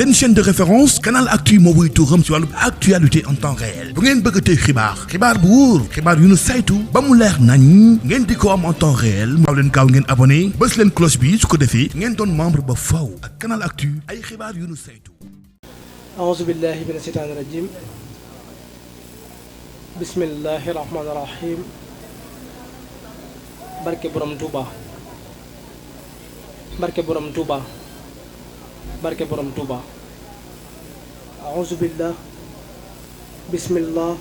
C'est une chaîne de référence Canal Actu moo wuy turam ci wàllu actualité en temps réel bu ngeen bëgg a tey xibaar bu wóor xibaar yu nu saytu ba mu leer nañ ngeen di ko am en temps réel maaw leen gaaw ngeen abonné bës leen cloche bi su ko defee ngeen doon membre ba faw ak Canal Actu ay xibaar yu nu saytu. A'uuzu billahi mina shaytaani rajiim. Bismillahi rahmaani rahiim. Barke borom Touba. Barke borom Touba. Barke borom Touba. A'uuzu billah. Bismillah.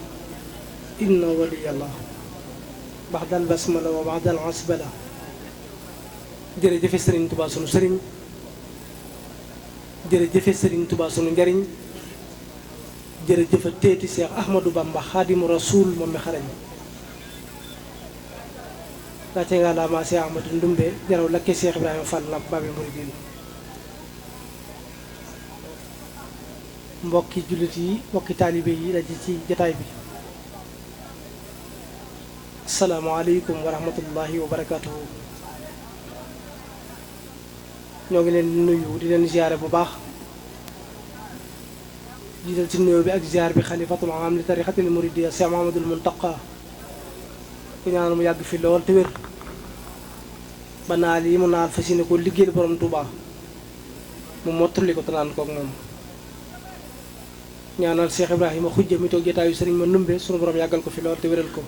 Inna waliyallah. Ba'dal basmala wa ba'dal asbala. jërëjëf Serigne Touba sunu Serigne. jërëjëf Serigne Touba sunu njariñ. jërëjëf teeti Cheikh Ahmadou Bamba Xaadimu Rasuul moom mi xarañ. gàcce nga laa ma Cheikh Ahmadou Ndumbe jaraw lakke Cheikh Ibrahima Fall Lamp Baabul Muridiin. mbokki jullit yi mbokki taalibe yi daje ci jataay bi. asalaamaaleykum wa rahmatullahi wa barakaatuhu. ñoo ngi leen di nuyu di leen ziyaare bu baax. jiital ci nuyoo bi ak ziyaar bi xalifatul aam li tarixatil muridiyya Cheikh Mahamadul Muntaqa ku ñaanal mu yàgg fi lool te wér ba naal yi mu naal fas yéene ko liggéeyal borom Touba mu mottali ko te naan koog moom. ñaanal Cheikh Ibrahima xujja mi toog jotaayu sëriñ ma numbe sunu borom yàggal ko fi lool te wéral ko.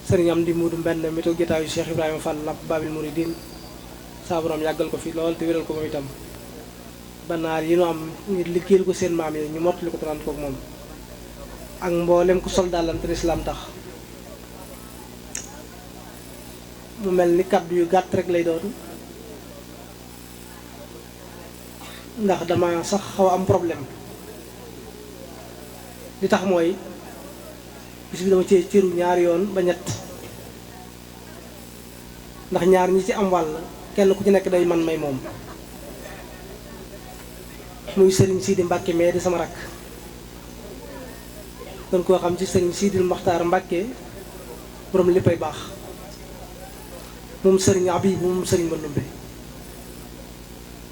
sëriñ am di muudu mbenn mi toog jotaayu Cheikh Ibrahima Fall Lamp Baabul Muridiin saa borom yàggal ko fi lool te wéral ko moom itam. ba naal yi nu am ngir liggéeyal ko seen maam yi ñu mottali ko te naan koog moom. ak mboolem ku sol dàllante lislaam tax. mu mel ni kàddu yu gàtt rek lay doon ndax dama sax xaw a am problème li tax mooy bis bi dama cee cëru ñaari yoon ba ñett ndax ñaar ñi ci am wàll kenn ku ci nekk day man may moom muy sëriñ Sidi Mbàkke mais di sama rakk gën koo xam ci sëriñ Sidil Maxtaar Mbàkke borom léppay baax moom sëriñ Abibu moom sëriñ Mandumbe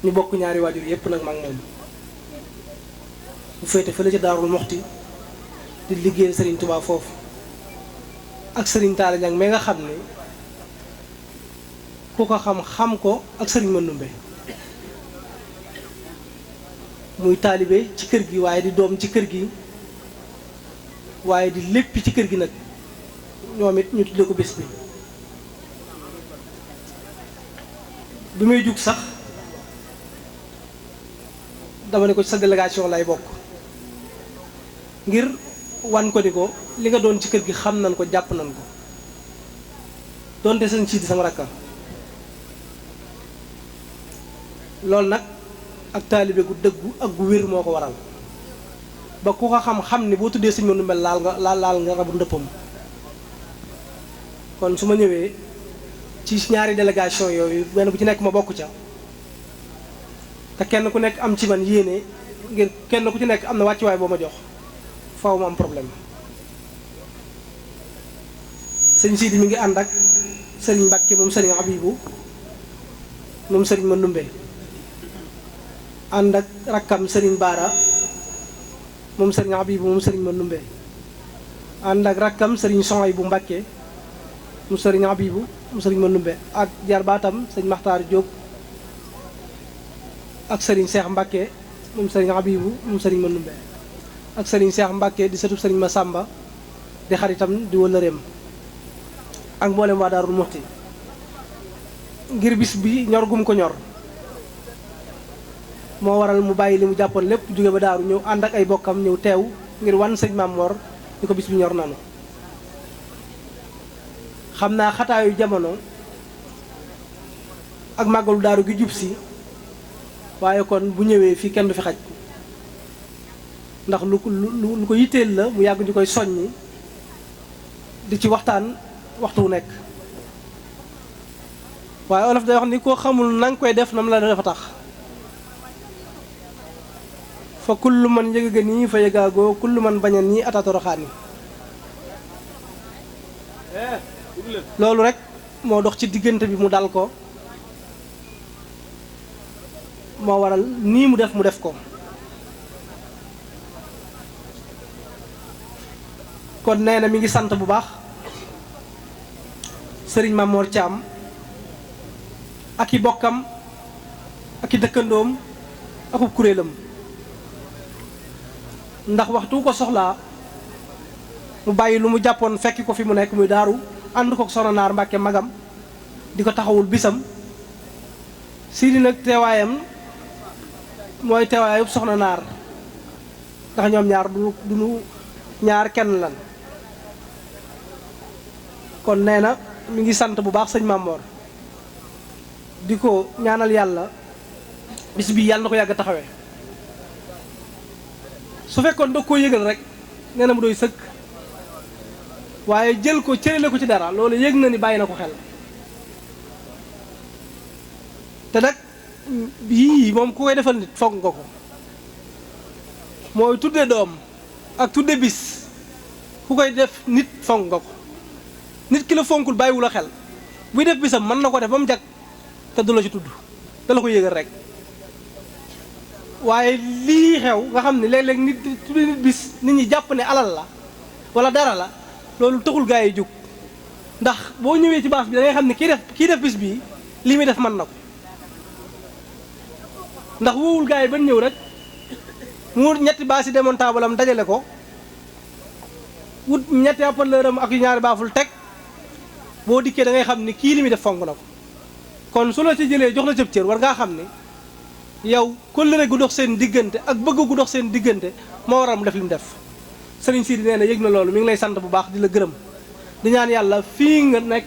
ñu bokk ñaari waajur yépp nag mag moom bu féete fële ca Daarul Moxti di liggéeyal sëriñ Touba foofu ak sëriñ Taala Ñaŋ mais nga xam ne ku ko xam ko ak sëriñ Mandumbe muy taalibe ci kër gi waaye di doom ci kër gi waaye di lépp ci kër gi nag ñoom it ñu tudde ko bés bi may jug sax dama ne ko sa délégation lay bokk ngir wan ko ni ko li nga doon ci kër gi xam nañ ko jàpp nañ ko doonte sëñ Sidi sama rakka loolu nag ak taalibe gu dëggu ak gu wér moo ko waral ba ku ko xam ni boo tuddee sëñ Mandumbe laal nga rabu ndëppam kon su ma ñëwee ci ñaari délégation yooyu benn bu ci nekk ma bokk ca te kenn ku nekk am ci man yéene ngir kenn ku ci nekk am na wàccuwaay boo ma jox faaw ma am problème. sëñ Sidi mi ngi ànd ak sëriñ Mbàkke moom sëriñ Abibu moom sëriñ Mandumbe ànd ak rakkam sëriñ Baara moom sëriñ Abibu moom sëriñ Mandumbe ànd ak rakkam sëriñ Soy bu Mbàkke mu sëriñ Abibu mu sëriñ Mandumbe ak jarbaatam sëñ Maxtaar Jóob ak sëriñ Seex Mbàkke moom sëriñ Abibu moom sëriñ Mandumbe ak sëriñ Seex Mbàkke di sëtub sëriñ Masamba di xaritam di wëllëreem ak mboolem waa Daarul Muxti ngir bis bi ñor gum ko ñor moo waral mu bàyyi li mu jàppoon lépp jóge ba daaru ñëw ànd ak ay bokkam ñëw teew ngir wan sëñ Maam Mor ni ko bis bi ñor nanu xam naa xataayu jamono ak màggalu daaru gi jub si waaye kon bu ñëwee fii kenn du fi xaj ndax lu ko yitteel la mu yàgg ñu koy soññi di ci waxtaan waxtu wu nekk waaye olof day wax ni koo xamul na nga koy def nam la dafa tax fa kullu man yëgaga nii fa yëgaagoo kullu man bañan nii atatoroxaan yi loolu rek moo dox ci diggante bi mu dal ko moo waral nii mu def ko kon nee na mi ngi sant bu baax sëriñ Mamor Thiam ak i bokkam ak i dëkkandoom akub kuréelam ndax waxtu ko soxlaa mu bàyyi lu mu jàppoon fekki ko fi mu nekk muy daaru ànd ko Soxna Naar Mbàkke magam di ko taxawul bisam Sidi nag teewaayam mooy teewaayub Soxna Naar ndax ñoom ñaar du ñaar kenn lan kon nee na mi ngi sant bu baax sëñ Mamor di ko ñaanal yàlla bis bii yàlla na ko yàgg taxawee su fekkoon da koo yëgal rek nee na mu doy sëkk waaye jël ko cërale ko ci dara loolu yëg na ni bàyyi na ko xel te nag yii moom ku koy defal nit foog nga ko mooy tudde doom ak tudde bis ku koy def nit fonk nga ko nit ki la fonkul bàyyiwul a xel buy def bisam mën na ko def ba mu jag te du la ci tudd da la ko yëgal rek waaye lii xew nga xam ne léeg-léeg nit tudde nit bis nit ñi jàpp ne alal la wala dara la loolu taxul gaa yi jóg ndax boo ñëwee ci baas bi da ngay xam ne kii def bis bii lii muy def mën na ko ndax woowul gaa yi ban ñëw rek mu ñetti baas yi démontable am dajale ko wut ñetti haut-parleur am ak yu ñaari baaful teg boo dikkee da ngay xam ni kii li muy def fonk na ko kon su la ci jëlee jox la cëb cër war ngaa xam ni yow kóllëre gu dox seen diggante ak bëgg gu dox seen diggante moo waral mu def li mu def sëriñ Sidi nee na yëg na loolu mi ngi lay sant bu baax di la gërëm di ñaan yàlla fii nga nekk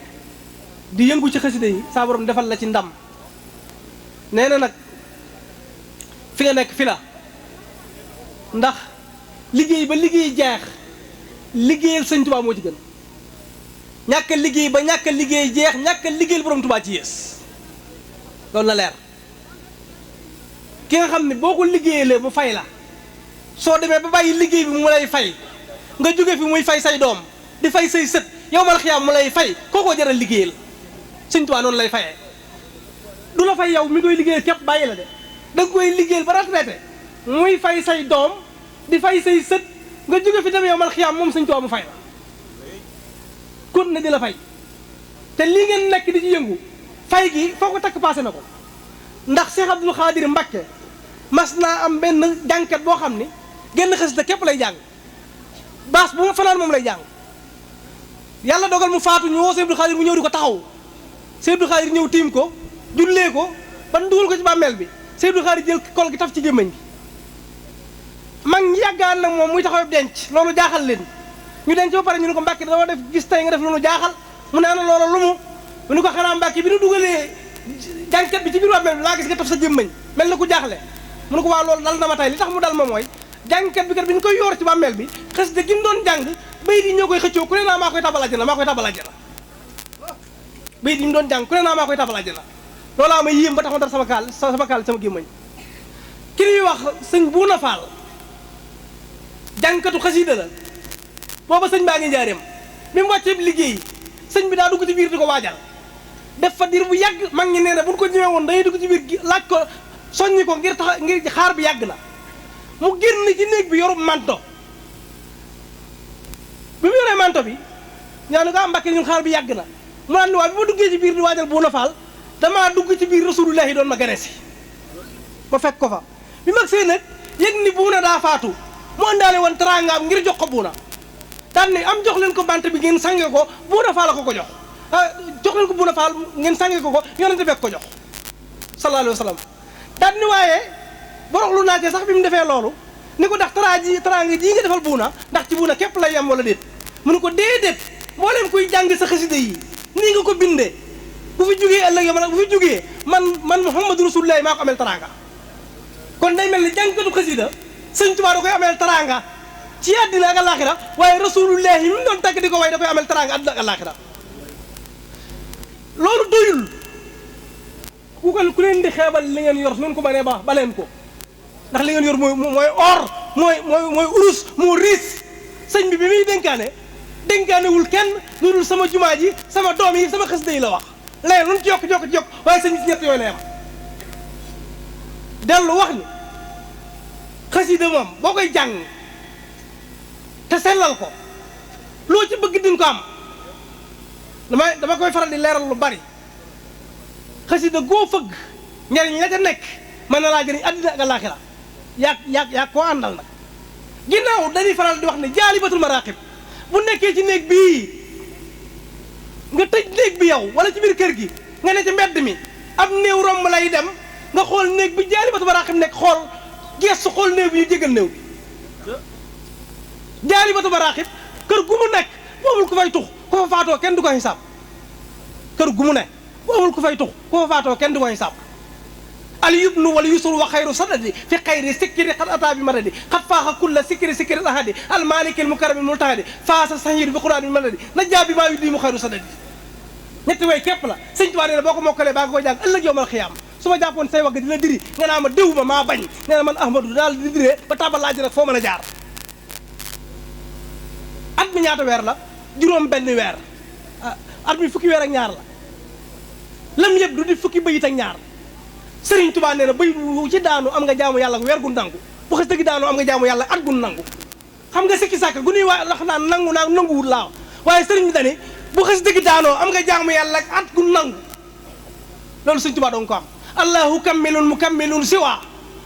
di yëngu ci xasida yi saa borom defal la ci ndam nee na nag fi nga nekk fi la ndax liggéey ba liggéey jeex liggéeyal sëñ Tuubaa moo ci gën ñàkk a liggéey ba ñàkk a liggéey jeex ñàkk a liggéeyal borom Tuubaa ci yées loolu na leer ki nga xam ne boo ko liggéeyalee mu fay la soo demee ba bàyyi liggéey bi mu lay fay nga jóge fi muy fay say doom di fay say sët yow mal xiyaam mu lay fay kookoo jaral liggéeyal sëñ Tuubaa noonu lay fayee du la fay yow mi koy liggéeyal képp bàyyi la de da nga koy liggéeyal ba retraité muy fay say doom di fay say sët nga jóge fi dem yow mal xiyaam moom sëñ Tuubaa mu fay la kon ne di la fay te lii ngeen nekk di ci yëngu fay gi foo ko takk passé na ko ndax Cheikh Abdoul Khadir Mbacké mas naa am benn jàngkat boo xam ni genn xasida képp lay jàng baas bu ma fanaan moom lay jàng yàlla dogal mu faatu ñu woo Cheikh Abdoul Khadir mu ñëw di ko taxaw Cheikh Abdoul Khadir ñëw tiim ko jullee ko ba dugal ko ci bàmmeel bi Cheikh Abdoul Khadir jël kol gi taf ci gémmiñ gi mag ñi yàggaan nag moom muy taxaw denc loolu jaaxal leen ñu denc ba pare ñu ne ko Mbàkke dama def gis tey nga def lu jaaxal mu ne ana loolu lu mu ni ko xanaa Mbàkke bi nu dugalee jàngkat bi ci biir bàmmeel bi laa gis nga taf sa gémmiñ mel na ku jaaxle mu ne ko waa loolu dal na ma tey li tax mu dal ma mooy jàngkat bi kat bi ñu koy yoor ci bàmmeel bi xas de gi mu doon jàng bayit yi ñoo koy xëccoo ku ne naa maa koy tabal àjjana maa koy tabal àjjana bayit yi mu doon jàng ku ne naa maa koy tabal àjjana loolaa ma yéem ba tax ma dal sama kaal sama gémmiñ ki ñuy wax sëñ Buuna Faal jàngkatu xasiida la booba sëñ baa ngi njaareem bi mu wàccee liggéey sëñ bi daa dugg ci biir di ko waajal def fa diir bu yàgg mag ñi nee na buñ ko ñëwee woon day dugg ci biir laaj ko soññi ko ngir xaar bi yàgg na mu génn ci néeg bi yorub manto bi mu yoree manto bi ñaa ne ko am Mbàkke ñun xaar bi yàgg na mu naan ni waa bi ma duggee ci biir di waajal Buuna Faal damaa dugg ci biir Rasulullaahi doon ma gane si ma fekk ko fa bi mag sëy nag yëg ni Buuna daa faatu mu àndaale woon teraangaam ngir jox ko Buuna daan ne am jox leen ko bant bi ngeen sange ko Buuna Faal la ko jox jox leen ko Buuna Faal ngeen sange ko yonente bekk ko jox sallallahu alayhi wa sallam daan ni waaye boroxlu naa ci sax bi mu defee loolu ni ko ndax teraanga ji nga defal Buuna ndax ci Buuna képp lay yem wala déet mu ne ko déedéet mboolem kuy jàng sa xasida yi nii nga ko bindee bu fi jógee ëllëg yow bu fi jógee man Muhammadu Rasulullaahi maa ko amel teraanga kon day mel ni jàngkatu xasida sëñ Tuubaa da koy amel teraanga ci àddina ak àllaaxira waaye Rasulullaahi mi mu doon tàgg di ko way da koy amel teraanga àddina ak àllaaxira loolu doyul ku leen di xeebal li ngeen yor su ngeen ko mënee baax ba leen ko ndax li ngeen yor mooy or mooy urus moo riis sëñ bi muy dénkaanewul kenn lu dul sama jumaa ji sama doom yi sama xasida yi la wax léegi lu ñu ci yokk waaye sëñ bi ci ñett yooyu la yam dellu wax ni xasida moom boo koy jàng te sellal ko loo ci bëgg dinga ko am. dama koy faral di leeral lu bari xasida goo fëgg njariñ la ca nekk mën na laa jëriñ àddina ak àllaaxira yaa koo àndal nag. ginnaaw dañuy faral di wax ne jaalibatul maraqib bu nekkee ci néeg bii nga tëj néeg bi yow wala ci biir kër gi nga ne ci mbedd mi ab néew romb lay dem nga xool néeg bi jaalibatul maraqib nekk xool gestu xool néew bi ñu jégal néew bi. jaalibatul maraqib kër gu mu nekk bu amul ku fay tux ku fa faatoo kenn du ko xisaab. kër gu mu nekk bu amul ku fay tux ku fa faatoo kenn du ko xisaab. al yubnu wala yusul wa xayru sadadi fi xayri sikkiri xat ata bi madadi xat faaxa kulla sikkiri ahadi al malikil mukarrami multahadi faasa sahir bi quraan bi madadi najaa bi maa yuddi mu xayru sadadi. ñetti way képp la sëñ Tuubaa nee na boo ko mokkalee baa nga koy jàng ëllëg yowmal xiyaam su ma jàppoon say wagg dina diri nga naa ma déw ma maa bañ nee na man Ahmadu daal di diree ba tàbbal laaj nag foo mën a jaar. at mi ñaata weer la juróom benn weer at mi fukki weer ak ñaar la lam yëpp du di fukki bayit ak ñaar. Sëriñ Tuubaa nee na bay bu ci daanu am nga jaamu yàlla weer gu nangu bu xas dëgg daanu am nga jaamu yàlla at gu nangu. xam nga sikki sàkk gu nuy waa wax naan nangu naa nanguwul laa waaye sëriñ bi dani bu xas dëgg daanoo am nga jaamu yàlla at gu nangu loolu Sëriñ Tuubaa doon ko am. allahu kammilun mukammilun siwa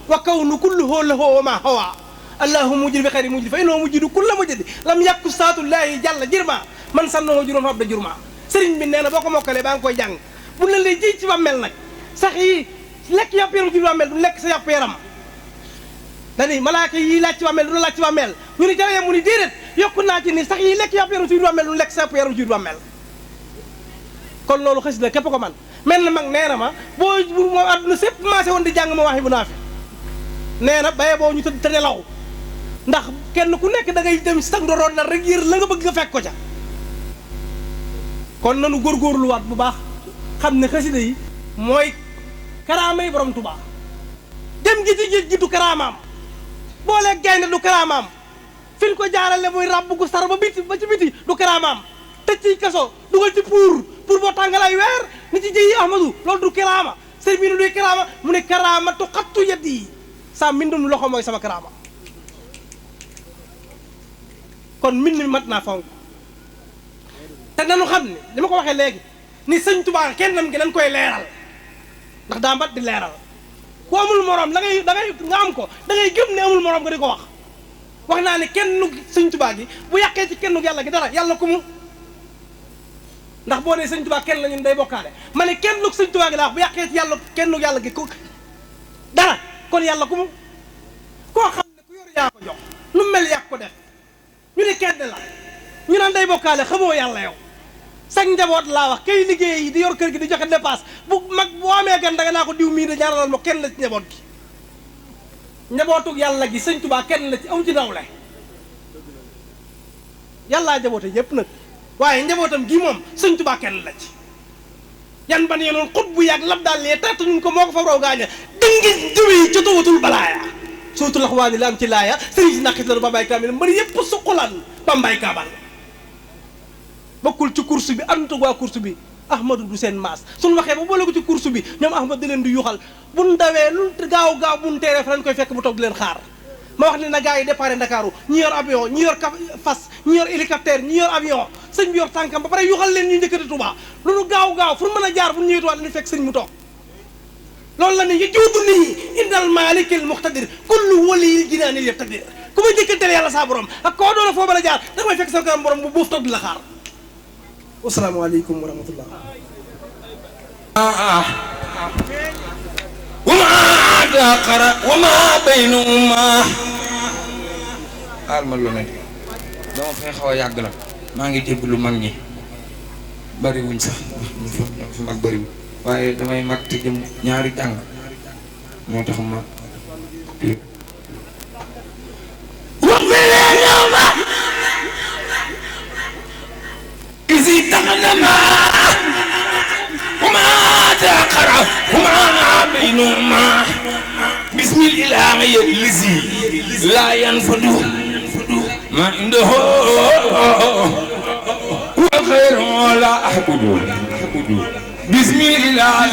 wa kawnu kulluhu lahu wa ma hawa allahu mujid bi xayri mujid fa innahu mujidu kulla mujid lam yakku saatullahi jàlla jirma man sannoo juróom fab da jurma. sëriñ bi nee na boo ko mokkalee baa nga koy jàng bu la lay jiy ci bàmmeel nag sax yi lekk yàpp yaram ci bàmmeel du lekk sa yàpp yaram dani malaaka yi laaj ci bàmmeel du laaj ci bàmmeel ñu ni jawee mu ni déedéet yokku naa ci ni sax yi lekk yàpp yaram ci bàmmeel du lekk sa yàpp yaram ci bàmmeel. kon loolu xasida képp ko man mel na mag nee na ma boo moo àdduna sépp maasé woon di jàng ma waxi bu naa fi nee na baye boo ñu tëdd te nelaw ndax kenn ku nekk da ngay dem si tag ndoroon na rek yër la nga bëgg nga fekk ko ca. kon nanu góorgóorluwaat bu baax xam ne xasida yi mooy karaama yi borom Tuubaa dem gi ci géej gi du karaamaam booleeg gaynde du karaamaam fi ñu ko jaarale muy ràbb gu sar ba biti ba ci biti du karaamaam tëj ci kaso dugal ci pour boo tàngal ay weer ni ci jëyi Ahmadu loolu du karaama sëriñ bi ne duy karaama mu ne karaamatu xattu yedd yi sa mbindum loxo mooy sama karaama. kon mbind mi mat naa fonk te nanu xam ne li ma ko waxee léegi ni sëñ Tuubaa kennam gi dañ koy leeral ndax daa mbat di leeral ku amul morom da ngay nga am ko da ngay gëm ne amul morom nga di ko wax naa ne kenn sëñ Tuubaa gi bu yàqee ci kenn yàlla gi dara yàlla ku mu ndax boo nee sëñ Tuubaa kenn la ñun day bokkaale ma ne kenn sëñ Tuubaa gi laa wax bu yàqee ci yàlla kenn yàlla gi ko dara kon yàlla ku mu koo xam ne ku yor yaa ko jox lu mel yàq ko def ñu ne kenn la ñu naan day bokkaale xamoo yàlla yow sax njaboot laa wax kay liggéey di yor kër gi di joxe dépasse bu mag boo amee gan danga naa ko diw mii de ñaanalal ma kenn la ci njaboot gi njabootug yàlla gi sëñ Tuubaa kenn la ci aw ci nawle yàllaa njaboote yépp nag waaye njabootam gi moom sëñ Tuubaa kenn la ci yan ban yenoon xut bu yàgg lab daal lee tart ñun ko moo ko fa raw gaaña dëngi jëwee ca tawatul balaaya sootu lax waa ni la am ci laaya sëriñ si naqit la bambaay kaamil mbëri yépp suqulaan bambaay kaabal bokkul ci course bi àndutug waa course bi Ahmadu du seen maas suñ waxee ba boole ko ci course bi ñoom Ahmadu da leen di yuxal buñ dawee lu gaaw buñ teeree fa lañ koy fekk bu toog di leen xaar ma wax ne na gars yi départ Ndakaaru ñi yor avion ñi yor fas ñi yor hélicoptère ñi yor avion sëñ bi yor tànkam ba pare yuxal leen ñu njëkkati Tuubaa lu nu gaaw fu mën a jaar fu ñu ñëwee Tuubaa dañuy fekk sëñ mu toog loolu la ne yi juutu nit ñi indal maalikil muqtadir kullu wali jinaani yaqtadir ku ma njëkkanteel yàlla saa borom ak koo doona foo mën a jaar da may fekk sa kanam borom bu buuf toog di la xaar wasalaamaaleykum wa rahmatullah wama daqara wama baynuma alma lu ne dama fay xaw a yàgg la maa ngi dégg lu mag ñi bariwuñ sax ñoom fi mag bariwuñ waaye damay mag te jëm ñaari jàng moo tax ma wax bi leen ñëw ma isi taxadama wama daqara wama baynuma bismillah yajlisi la yanfadu ma indahu wa khayru la ahbudu bismillah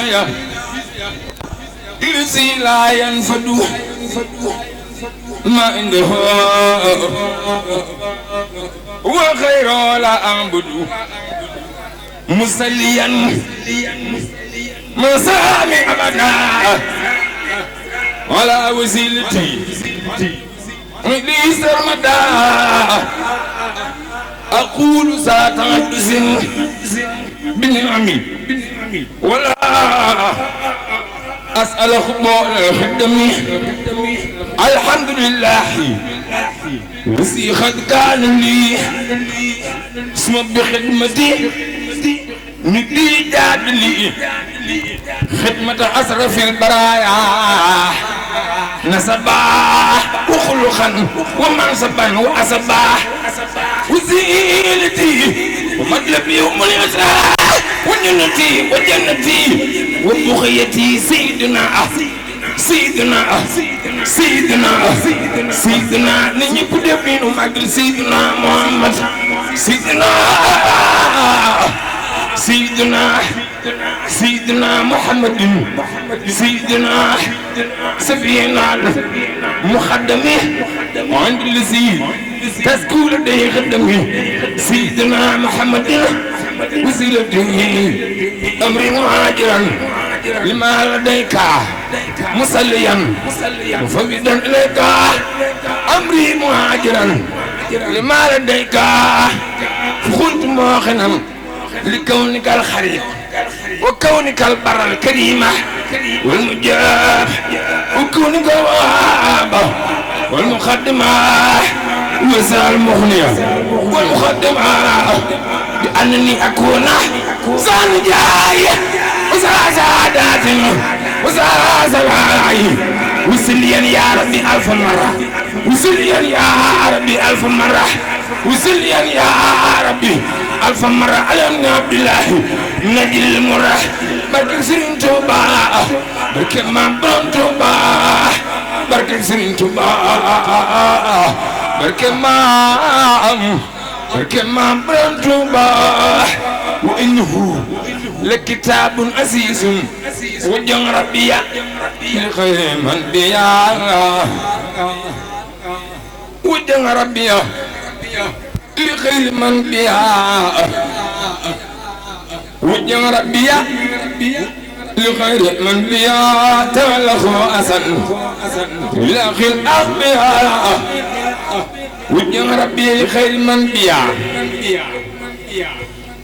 لسي لا ينفد ما عنده وخير لا أعبد مسليا مسامي أبدا ولا وسيلتي لي سرمدا أقول ذات عدس بنعمي ولا أسأل خبار الخدمي الحمد لله وسي قد كان لي اسم بخدمتي ندي جاد لي خدمة أسرف البرايا نسبا وخلقا ومنصبا وأسبا وزيلتي ومطلبي ومنيتها وجنتي وجنتي وبخيتي سيدنا نني بدفين ومقل سيدنا محمد سيدنا محمد سيدنا سفينا مخدمي وعند الذي تسكول دي خدمي سيدنا محمد وسيلتي أمري مهاجرا لما لديك مسليا مفوضا إليك أمري مهاجرا لما لديك فقلت موخنا لكونك الخريب وكونك البر الكريمة والمجاب وكونك الوهاب والمقدمة وسال المغنية والمقدمة بأنني أكون سانجاي وسادات وساسلاي وسليا يا ربي ألف مرة وسليا يا ربي ألف مرة وسليا يا ربي ألف مرة على ابن عبد الله نجل المرة بركة سرين توبا بركة مامبرون توبا بركة سرين توبا بركة مامبرون توبا وإنه لكتاب عزيز وجن ربي لخير من بيا وجن ربي لخير من بيا وجن ربي لخير من بيا تولخوا أسن لخير الأخبياء وجن ربي لخير من بيا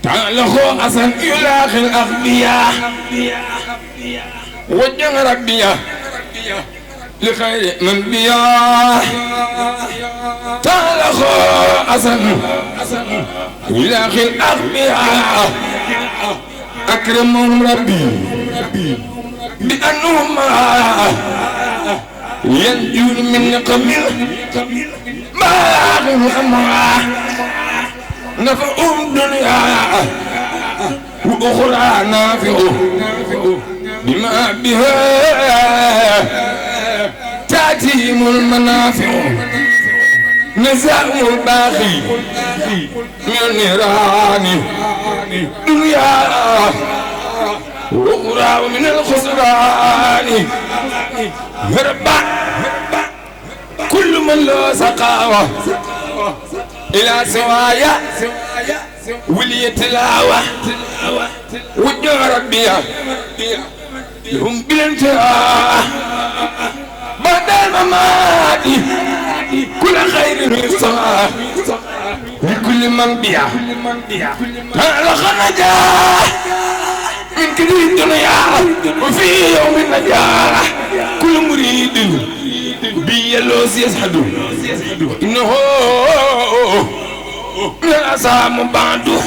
تولخوا أسن لخير الأخبياء وجن ربي لخير من بيا تولخوا أسن لخير الأخبياء أكرمهم ربي بأنهم ينجون من نقم ما هم نفعهم دنيا وأخرى نافع بما بها تأتيهم المنافع نزاهم الباقي من النيران دنيا وأخرى من الخسران هربا كل من له سقاوة إلى سوايا ولي تلاوة وجه ربي لهم بالانتهاء بعد الممات كل خير يصنع لكل من بيع على خنجاه من كل الدنيا وفي يوم النجاح كل مريد بيلوز يسحد إنه من الأسام بعده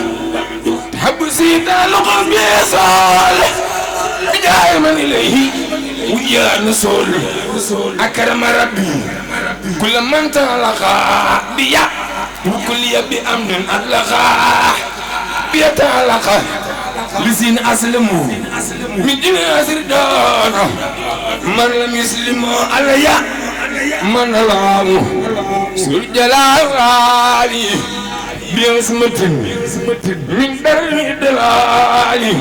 تحب سيدا لقب يسال دائما إليه ويا نسول أكرم ربي كل من تلقى بيا وكل يبي أمن أطلقا بيتعلق لسين أسلموا من دين أسر دانا من لم يسلموا عليا من لاموا سر جلالي بيسمة من درني دلالي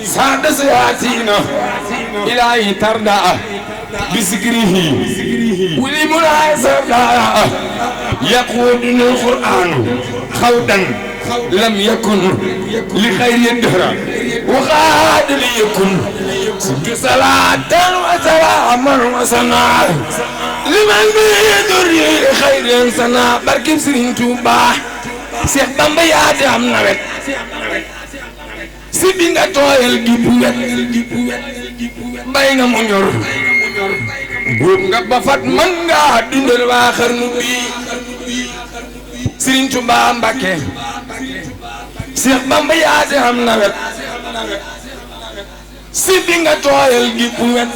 سعد سياتينا إلهي تردى بذكره ولمناسبة يقودني القرآن خودا لم يكن لخير الدهر وغاد ليكن سد صلاة وسلاما وسنا لمن بيدر خير سنا بركب سرين توبا Seex Bamba yaa di am nawet si bi nga tooyal gi bu wet bay nga mu ñor góob nga ba fat man nga dundal waa xarnu bi Sëriñ Tuubaa Mbàkke Seex Bamba yaa di am nawet si bi nga tooyal gi bu wet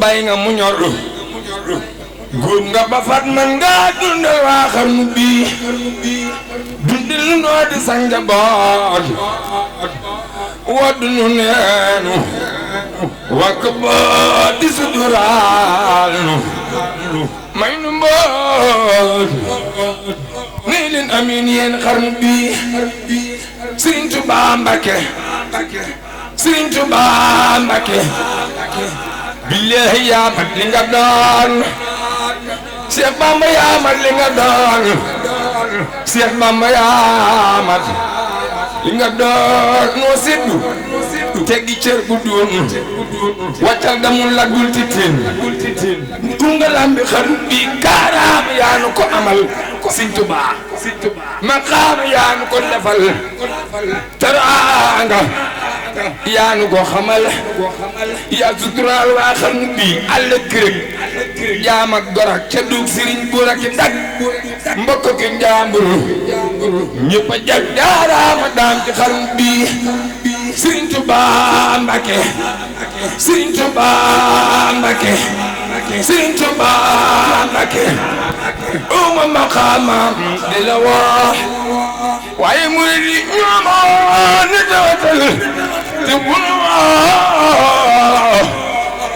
bay nga mu ñor góob nga ba fat man nga dundal waa xarnu bi dundal lu noo di sa njaboot waddu nu neenu wakk boo di suturaal nu may nu mboot nii leen amiin yéen xarnu bi Sëriñ Tuubaa Mbàkke Sëriñ Tuubaa Mbàkke billaahi yaa mat li nga doon Seex Bamba yaa mat li nga doon Seex Bamba yaa mat li nga doon noo seddu teggi cër bu doon wàccal damul laggul titin tunga lambi xarnu bi kaaraam yaa nu ko amal Sëriñ Tuubaa maqaam yaa nu ko defal teraanga yaa nu ko xamal yaa suturaal waa xarnu bi àll kërëg jaam ak gor ak ca dug sëriñ buur ak ndag mbokk ki njàmbur ñëpp a jag jaaraama daam ci xarnu bi Sëriñ Tuubaa Mbàkke Sëriñ Tuubaa Mbàkke Sëriñ Tuubaa Mbàkke uma maqaamam di la woo waaye murid yi ñoomoo ni tawatal te bunu woo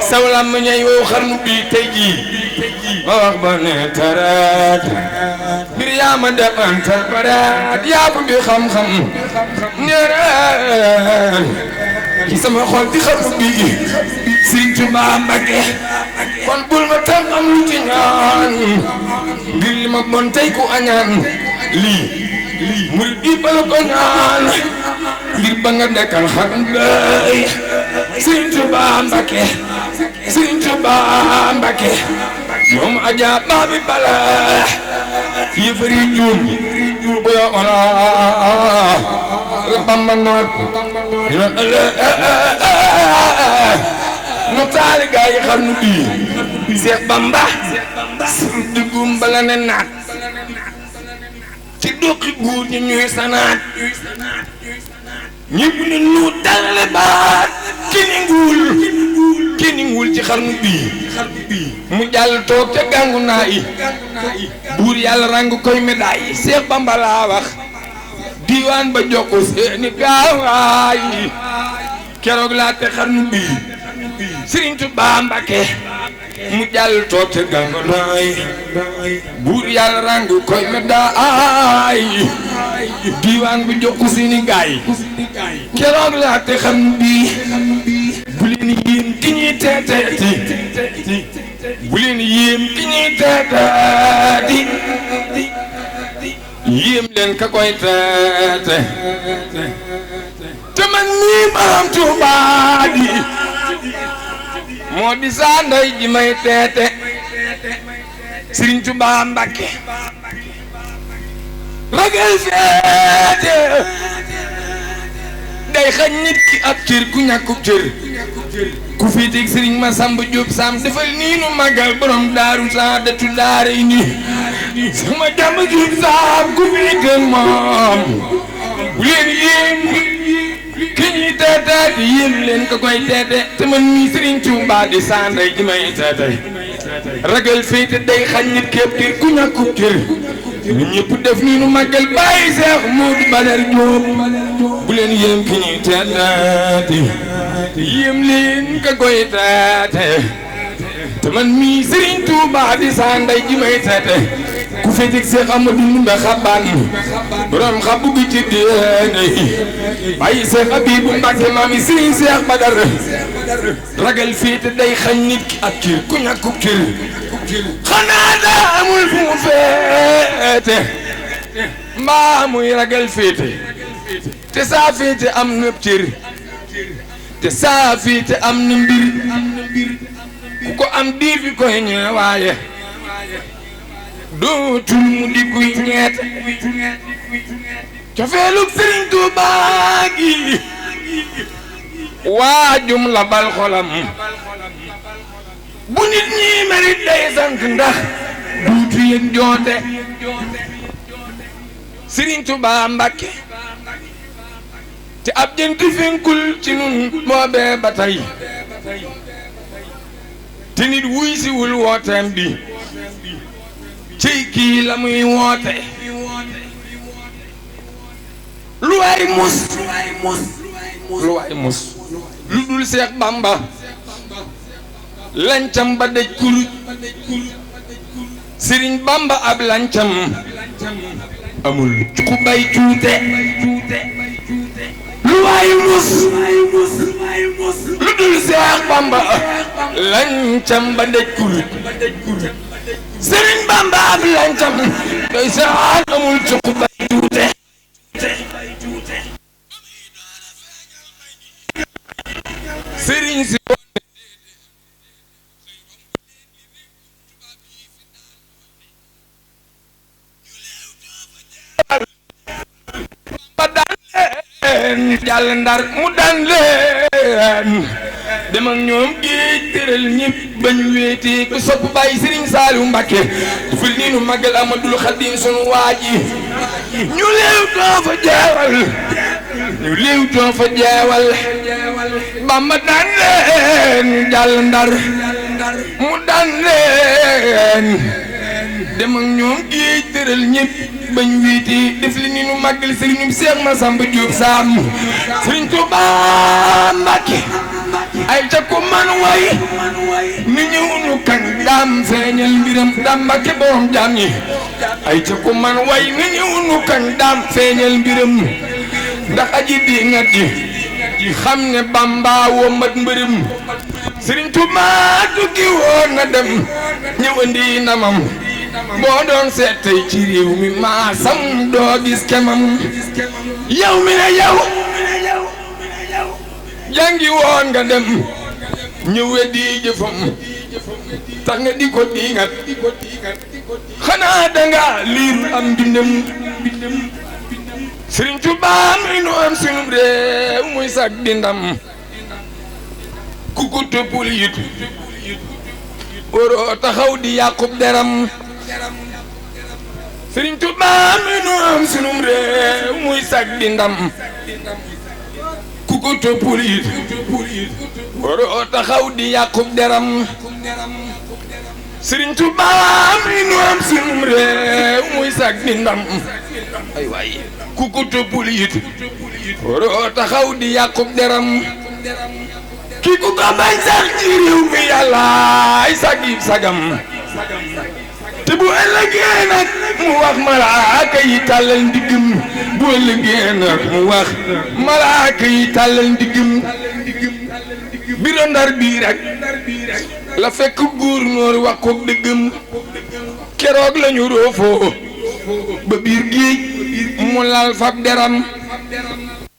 sawlam ma ñay wow xarnu bi tey jii ma wax ba ne taraat mbir yaa ma defantal paraat yaa ko bi xam-xam neeraat ci sama xol di xarnu bi Sëriñ Tuubaa Mbàkke kon bul ma tam am lu ci ñaan ngir li ma bon tey ku añaan lii murid bi bala ko ñaan ngir ba nga dekkal xarnu bay Sëriñ Tuubaa Mbàkke Sëriñ Tuubaa Mbàkke moom aja baabi bala yëfari juum bu yo ona la Bamba noot nu taali gaa yi xarnu bi Seex Bamba suru dugum bala ne naat ci doqi guur ñi ñuy sanaat ñëpp ne nu dalale baat kini nguul ci xarnu bi mu jàll toog ca gàngu naa yi buur yàlla rang koy médaille Seex Bamba laa wax diiwaan ba jokku seeni gaawaay keroog laa te xarnu bi Sëriñ Tuubaa Mbàkke mu jàll toog ca gàngu naa yi buur yàlla rang koy médaille diiwaan ba jokku seeni gaay keroog laa te xarnu bi bu leen yéem ki ñuy teeteeti bu leen yéem ki ñuy teeteeti yéem leen ka koy teete te man mii Maam Tuubaa di moo di saa ndey ji may teete Sëriñ Tuubaa Mbàkke ragal feete day xañ nit ki ab cër ku ñàkkub cër ku féeteeg Sëriñ Masamba Jóob Sam defal nii nu màggal borom daaru saadatu daara yi nii sama jàmm Jóob Sam ku féeteeg moom bu leen yéem ki ñuy teete yéem leen ko koy teete te man mii Sëriñ Tuubaa di sanday ji may teete ragal féete day xañ nit ki ab cër ku ñàkkub cër ñun ñëpp def nii nu màggal bàyyi Seex Moodu Badar Jóob bu leen yéem ki ñuy teete yéem leen ka koy teete te man mii Sëriñ Tuubaa di saa ndey ji may teete ku féeteeg Seex Amadu Ndumbe Xabaan borom xabu gi ci diine bàyyi Seex Abibu Mbàkke maami Sëriñ Seex Badar ragal féete day xañ nit ki ak kir ku ñàkku kir xanaa daa amul fu mu féete mbaa muy ragal féete te saa féete am na cër te saa féete am na mbir ku ko am diir bi koy ñeewaaye dootul mu di kuy ñeet cofeelug Sëriñ Tuubaa gi waajum la bal xolam bu nit ñi merit day sant ndax duutu yëg joote Sëriñ Tuubaa Mbàkke te ab jënt fenkul ci nun boobee ba tey te nit wuy siwul wooteem bi ci kii la muy woote lu waay mus lu dul Seex Bamba lancam ba daj kuruj Sëriñ Bamba ab lancam amul ku bay tuute lu waay mus lu dul Seex Bamba lancam ba daj kuruj Sëriñ Bamba ab lancam doy saan amul ku bay tuute Sëriñ si ba daan leen jàll Ndar mu daan leen dem ak ñoom géej tëral ñëpp bañ wéetee ko sopp bàyyi Sëriñ Saaliw Mbàkke fil nii nu màggal Amadul Xadim sunu waaji ñu leew too fa jeewal Bamba daan leen jàll Ndar mu daan leen dem ak ñoom géej tëral ñëpp bañ wiiti def li ni nu màggal Sëriñum Seex Masamba Jóob Saam Sëriñ Tuubaa Mbàkke ay ca ko man way ni ñëw nu kan daam feeñal mbiram daam Mbàkke borom jaam ñi ay ca ko man way ni ñëw nu kan daam feeñal mbiram ndax aji di ngat ji xam ne Bamba woo mat mbërëm Sëriñ Tuubaa tukki woon na dem ñëw andi ndamam boo doon seet tey ci réew mi maasam doo gis kemam yow mi ne yow jàngi woon nga dem ñëwe di jëfam tax nga di ko diingat xanaa danga liir am bindam Sëriñ Tuubaa mi nu am sunu réew muy sag di ndam ku ko toppul it waroo taxaw di yàqub deram Sëriñ Tuubaa mi nu am sunu réew muy sag di ndam ku ko toppul it waroo taxaw di yàqub deram Sëriñ Tuubaa mi nu am sunu réew muy sag di ndam ay waay ku ko toppul it waroo taxaw di yàqub deram ki ku ko bañ sax ci réew mi Yàlla ay sagam te bu ëllëgee nag mu wax malaaka yi tàllal ndiggam bu ëllëgee nag mu wax malaaka yi tàllal ndiggam biro Ndar bii rek la fekk gouverneur wax ko dëggam keroog lañu roofoo ba biir géej mu lal fab deram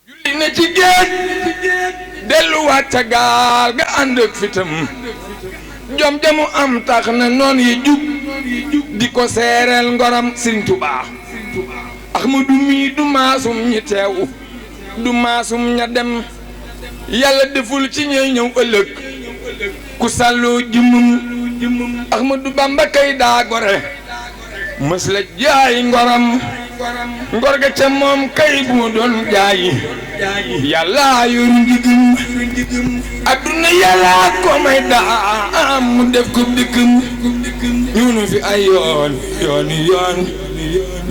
julli na ci géej delluwaat ca gaal ga ànd ak fitam jom jamu am tax na noon yi jug di ko seereel ngoram Sëriñ Tuubaa Ahmadu mi du maasum ñi teew du maasum ña dem yàlla deful ci ñey ñëw ëllëg ku sàlloo jëmmum Ahmadu Bamba kay daa gore mës la jaay ngoram ngor ga ca moom kay bu doon jaay yàlla yoru ndigum adduna yàlla ko may daam mu def ko dikkam ñu nu fi ay yoon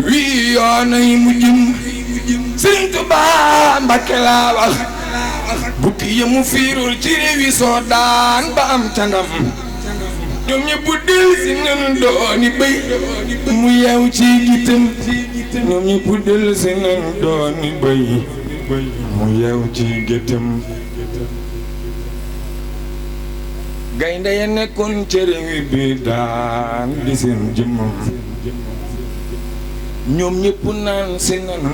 wii yoon ay mujjum Sëriñ Tuubaa Mbàkke laa wax bukki yemu fiirul ci réewi Soodaan ba am ca ndam ñoom ñëpp del si nanu dooni béy mu yeew ci gitam ñoom ñëpp del si nanu dooni béy mu yeew ci gétam gaynde ya nekkoon ci réew bi daan di seen jëmmam ñoom ñëpp naan si nan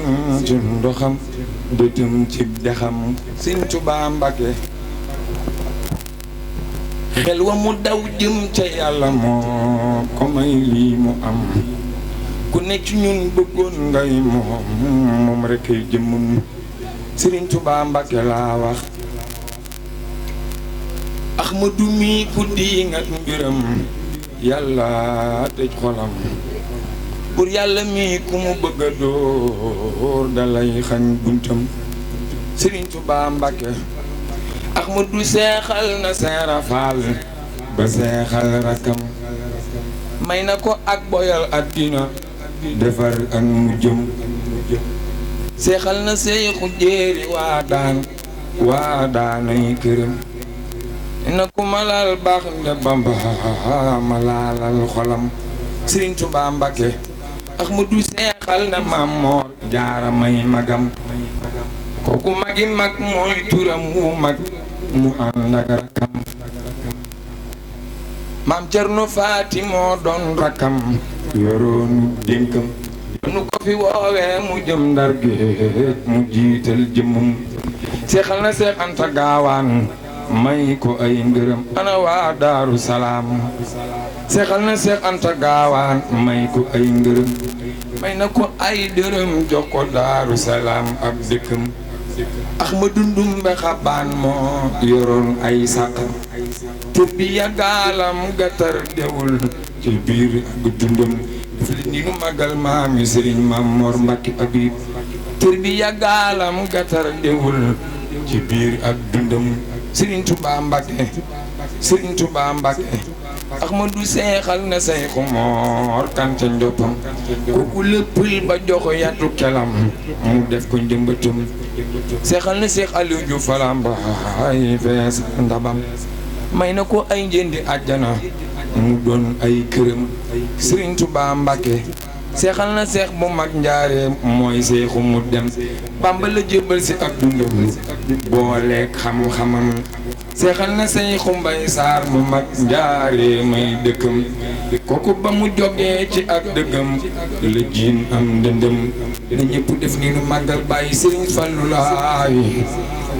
ci ndoxam dëtëm ci dexam Sëñ Tuubaa Mbàkke xel wa mu daw jëm ca yàlla moo ko may lii mu am ku nekk ci ñun bëggoon ngay moom rekk ay jëmmam Sëriñ Tuubaa Mbàkke laa wax Ahmadu mi ku diingat mbiram yàlla tëj xolam pour yàlla mi ku mu bëgg a dóor dalay xañ buntam Sëriñ Tuubaa Mbàkke Ahmadu seexal na seera faal ba seexal rakam may na ko ak boyal àddina defar ak mu jëm seexal na seexu jéeri waa daanay këram na ku malal baax nde Bamba malalal xolam Sëriñ Tuubaa Mbàkke Ahmadu seexal na Maam Moor Jaara may magam kooku magi mag mooy turam wu mag mu ànd ak rakam Maam Cerno Faati moo doon rakam yoroonu dénkam nu ko fi woowee mu jëm Ndar géej mu jiital jëmmum seexal na Seex Anta Gaawaan may ko ay ngërëm ana waa Daaru Salaam seexal na Seex Anta Gaawaan may ko ay ngërëm may na ko ay dërëm jox ko Daaru Salaam ab dëkkam Ahmadu Ndumbe Xabaan moo yoroon ay sàqam te bi yàggaalam gatar dewul ci biir ak dundam daf li ni nu magal maami Sëriñ Maam Mor Mbàkke Abib te bi yàggaalam gatar dewul ci biir ak dundam Sëriñ Tuubaa Mbàkke Sëriñ Tuubaa Mbàkke Ahmadu seexal na Seexu Moor Kanta Njoppam kooku léppul ba jox yatu kelam mu def ko njëmbatum seexal na Seex Aliou Diouf Falambaay fees ndabam may na ko ay njëndi àjjana mu doon ay këram Sëriñ Tuubaa Mbàkke seexal na seex bu mag njaareem mooy seexu mu dem Bàmba la jébbal si ak dundam booleeg xam-xamam seexal na Seexu Mbay Saar mu mag njaareem may dëkkam kooku ba mu jógee ci ak dëggam la jiin am ndëndëm na ñëpp def ni nu màggal bàyyi Sëriñ Fallu laay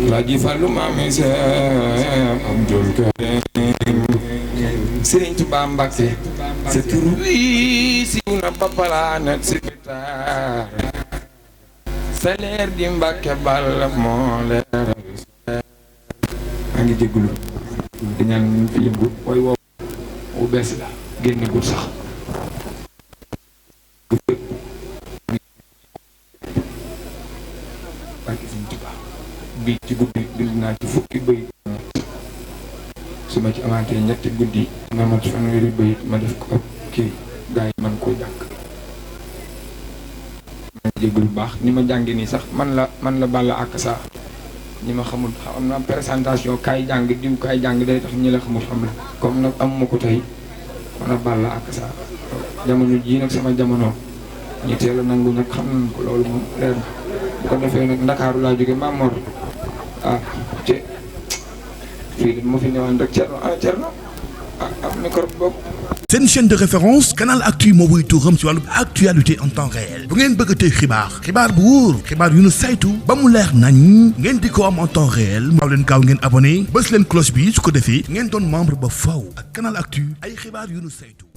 laaji Fallu maami Seex Abdul Karim Sëriñ Tuubaa Mbàkke sa tur wi siiw na ba palaanet si bitaar sa leer di Mbàkke bal moo leeral maa ngi jéggulu di ñaan ñu fi yëngu way woo wu bees la génn gul sax barke Sëriñ Tuubaa bii ci guddi bind naa ci fukki bëy su ma ci amaatee ñetti guddi nga mat fanweeri bayit ma def ko ab kii gaa yi man koo jàng ma jégg lu baax ni ma jàngi nii sax man la Balla ak sa ñi ma xamul xam naa présentation kaay jàng diw kaay jàng day tax ñi la xamul xam la comme nag amuma ko tey man a Balla ak sa jamono jii nag sama jamono ñi teel a nangu nag xam nañ ko loolu moom leer na bu ko defee nag Ndakaaru laa jóge Maam Mor te fii ma fi ñëwaan rek Cerno am micro bopp. seen chaîne de référence Canal Actu moo wuy turam ci wàllu actualité en temps réel bu ngeen bëgg tey xibaar bu wóor xibaar yu nu saytu ba mu leer nañ ngeen di ko am en temps réel maaw leen gaaw ngeen abonné bës leen cloche bi su ko defee ngeen doon membre ba faw ak Canal Actu ay xibaar yu nu saytu